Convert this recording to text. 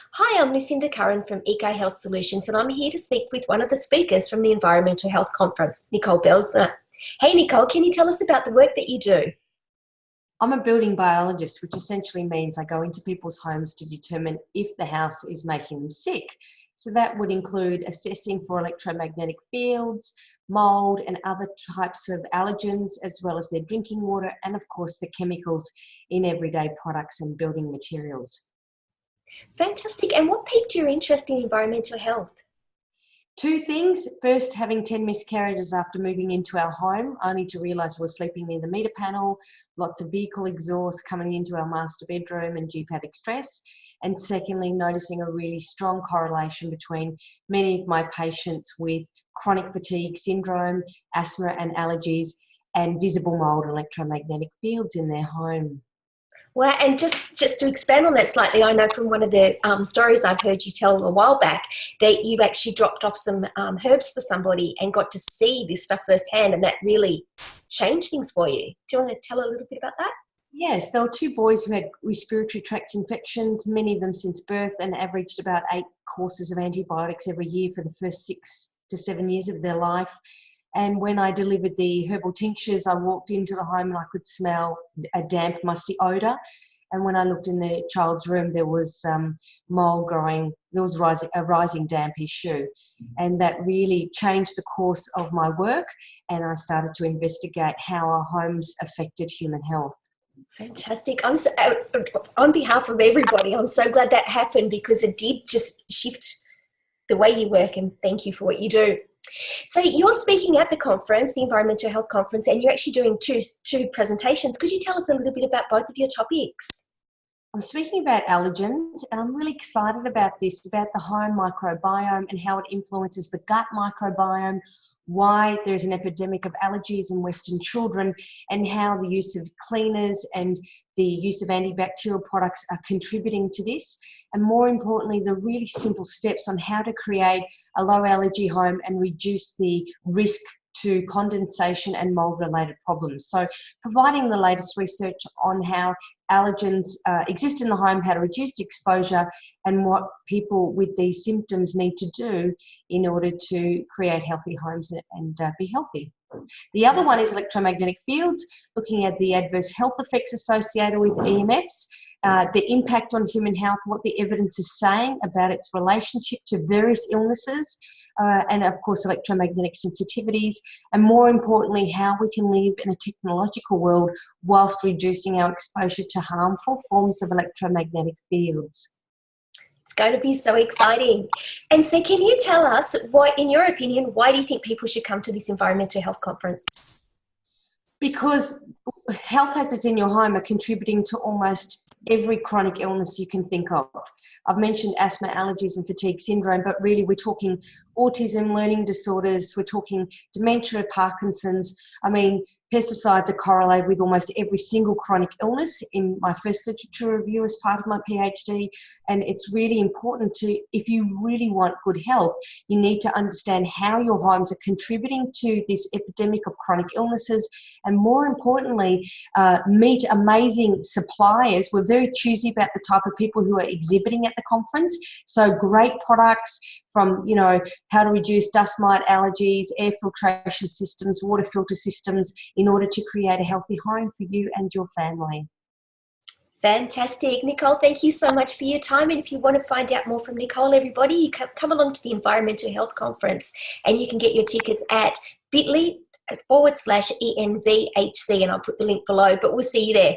Hi, I'm Lucinda Curran from Eco Health Solutions, and I'm here to speak with one of the speakers from the Environmental Health Conference, Nicole Bijlsma. Hey, Nicole, can you tell us about the work that you do? I'm a building biologist, which essentially means I go into people's homes to determine if the house is making them sick. So that would include assessing for electromagnetic fields, mold, and other types of allergens, as well as their drinking water, and of course the chemicals in everyday products and building materials. Fantastic. And what piqued your interest in environmental health? Two things. First, having 10 miscarriages after moving into our home, only to realise we were sleeping near the meter panel, lots of vehicle exhaust coming into our master bedroom and GPADIC stress. And secondly, noticing a really strong correlation between many of my patients with chronic fatigue syndrome, asthma and allergies, and visible mould and electromagnetic fields in their home. Well, and just to expand on that slightly, I know from one of the stories I've heard you tell a while back that you actually dropped off some herbs for somebody and got to see this stuff firsthand, and that really changed things for you. Do you want to tell a little bit about that? Yes, there were two boys who had respiratory tract infections, many of them since birth, and averaged about 8 courses of antibiotics every year for the first 6 to 7 years of their life. And when I delivered the herbal tinctures, I walked into the home and I could smell a damp, musty odour. And when I looked in the child's room, there was mould growing, there was a rising damp issue. And that really changed the course of my work. And I started to investigate how our homes affected human health. Fantastic. On behalf of everybody, I'm so glad that happened because it did just shift the way you work, and thank you for what you do. So you're speaking at the conference, the Environmental Health Conference, and you're actually doing two presentations. Could you tell us a little bit about both of your topics? I'm speaking about allergens, and I'm really excited about this, about the home microbiome and how it influences the gut microbiome, why there's an epidemic of allergies in Western children, and how the use of cleaners and the use of antibacterial products are contributing to this. And more importantly, the really simple steps on how to create a low allergy home and reduce the risk to condensation and mold related problems. So providing the latest research on how allergens exist in the home, how to reduce exposure, and what people with these symptoms need to do in order to create healthy homes and be healthy. The other one is electromagnetic fields, looking at the adverse health effects associated with EMFs, the impact on human health, what the evidence is saying about its relationship to various illnesses, and of course electromagnetic sensitivities, and more importantly how we can live in a technological world whilst reducing our exposure to harmful forms of electromagnetic fields. It's going to be so exciting. And so can you tell us, why, in your opinion, why do you think people should come to this Environmental Health Conference? Because health hazards in your home are contributing to almost every chronic illness you can think of. I've mentioned asthma, allergies and fatigue syndrome, but really we're talking autism, learning disorders, we're talking dementia, Parkinson's. I mean, pesticides are correlated with almost every single chronic illness in my first literature review as part of my PhD. And it's really important to, if you really want good health, you need to understand how your homes are contributing to this epidemic of chronic illnesses, and more importantly, meet amazing suppliers. We're very choosy about the type of people who are exhibiting at the conference. So great products from, you know, how to reduce dust mite allergies, air filtration systems, water filter systems, in order to create a healthy home for you and your family. Fantastic. Nicole, thank you so much for your time. And if you want to find out more from Nicole, everybody, you can come along to the Environmental Health Conference, and you can get your tickets at bit.ly/ENVHC, and I'll put the link below, but we'll see you there.